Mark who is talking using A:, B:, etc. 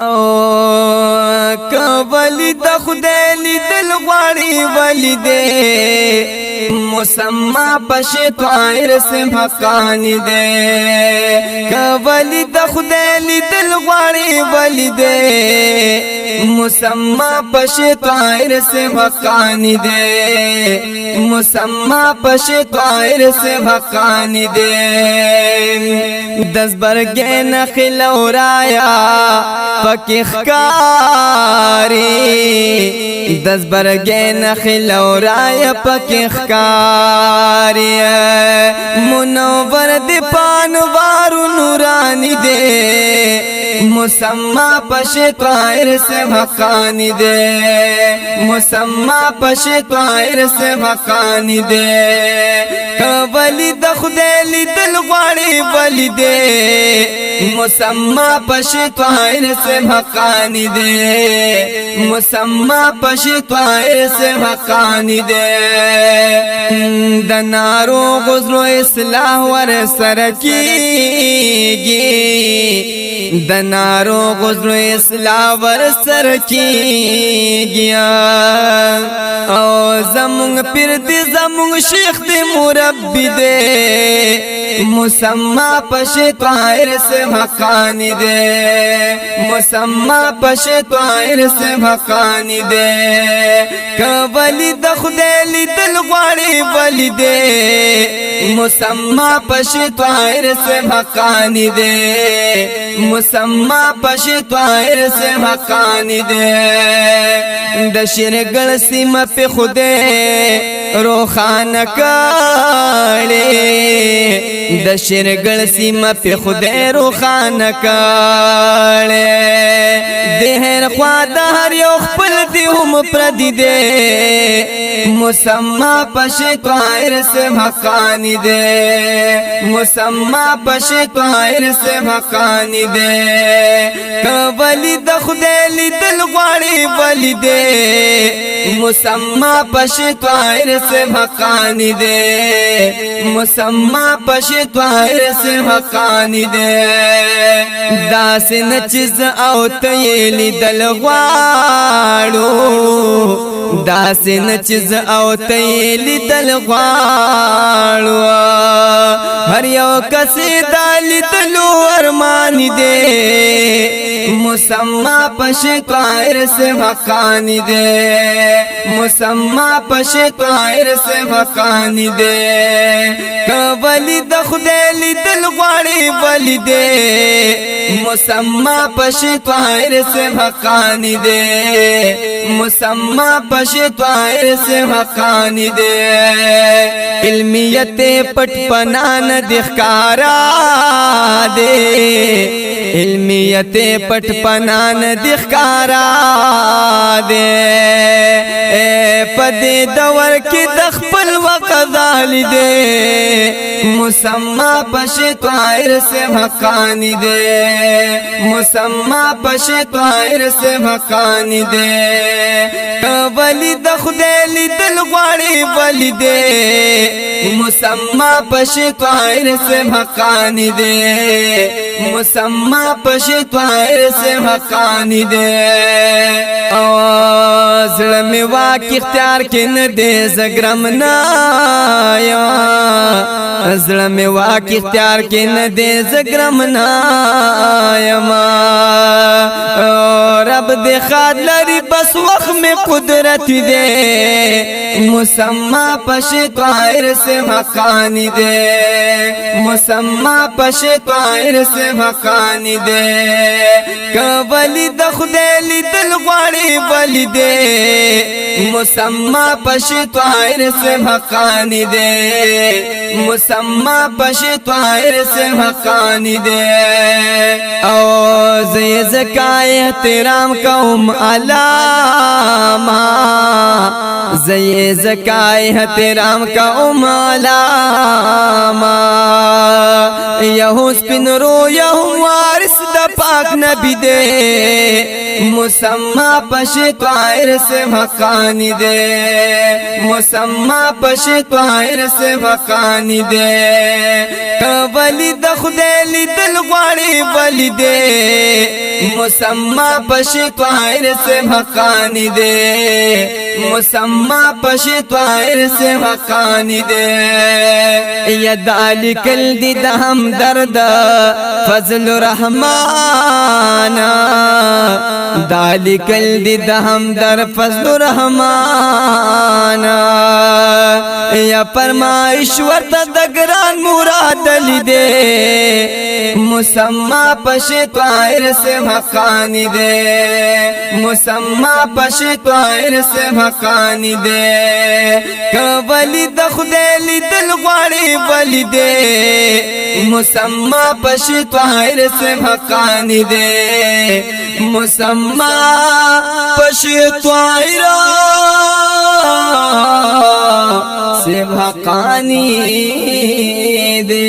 A: او کولی د خدای لیدل غواړي ولی دې مسما پښې طاهر سے حقانی دې کولی د خدای لیدل غواړي ولی دې مسما پښې طاهر سے حقانی دې مسما پښې طاهر سے حقانی دې دس برګې نخل اورایا پکې ښکاری دس برګې نخل اورایا پکې ښکاری منور دی پانوارو نورانی دے مسما پښې طاهر سے حقانی دے مسما پښې طاهر سے حقانی دے کولی د خدای لیدل غواړي ولی دے مسما پښې طاهر سے حقانی دے مسما پښې طاهر سے حقانی دے د نارو غزلو اصلاح ور سره کیږي د نارو غزلو اصلاح ور سره کیږي او زمونږ پیر دې زمونږ شیخ دې مربی دې مسما پښې طاهر سے حقانی دے مسما پښې طاهر سے حقانی دے کولی د خدای لیدل غواړي ولی دے مسما پښې طاهر سے حقانی دے مسما پښې طاهر سے حقانی دے د شیرګل سیمه په خدای روخان کړي د شیرګل سیمه په خدای روخان کړي د هر خوا د هر یو خپل دی هم پردي دي مسما پښې طاهر سے حقانی دے مسما پښې طاهر سے حقانی دے کولی د خدای لیدل غواړي ولی دے مسما پښې طاهر سے حقانی دے مسما پښې طاهر سے حقانی دے داس نچز او ته لیدل غواړو داس نچز او ته لیدل غواړو هر یو کس د لیدلو ارمان دے مسما پښې طاهر سے حقانی دے مسما پښې طاهر سے حقانی دے کولی د خدای لیدل غواړي ولی دے مسما پښې طاهر سے حقانی دے مسما پښې طاهر سے حقانی دے علمیت پټ پنان د ښکارا دے علمیت پټ پنان د ښکارا دے پدې دور کې د خپل وقت دے مسما پښې طاهر سے حقانی دے مسما پښې طاهر سے حقانی دے کولی د خدای لیدل غواړي ولی دے مسما پښې طاهر سے حقانی دے مسما پښې طاهر سے حقانی دے او زړه می واکي اختیار کې نه دے زګرم نا یا زړه می واکي اختیار کې نه دے زګرم نا یما رب دې خاد لري بس وخت میں قدرت دے مسما پښې طاهر سے حقانی دے مسما پښې طاهر سے حقانی دے کولی د خدای لیدل غواړي ولی دے مسما پښې طاهر سے حقانی دے مسما پښې طاهر سے حقانی دے او زې زکای احترام کوم علامہ زې زکای احترام کوم علامہ یهو سپین رو یهو وارث د پاک نبی دے مسمى پشی طائر سے بھکانی دے مسمى پشی طائر سے بھکانی دے ولی د خدای لیدل غواړي ولی دے مسمى پشی طائر سے بھکانی دے مسمى پشی طائر سے بھکانی دے یا دالکل دی دہم درد فضل رحمان دالکل دی دہم در فضل رحمان یا فرمایشور تا دگران مراد لی دے مسمى پشی طائر سے بھکانی دے مسمى پشی طائر سے بھکانی دے ولی د خدای لیدل غواړي ولی دے مسمى پشی طائر سے بھکانی دے مسمى پشی طائر سے بھکانی دے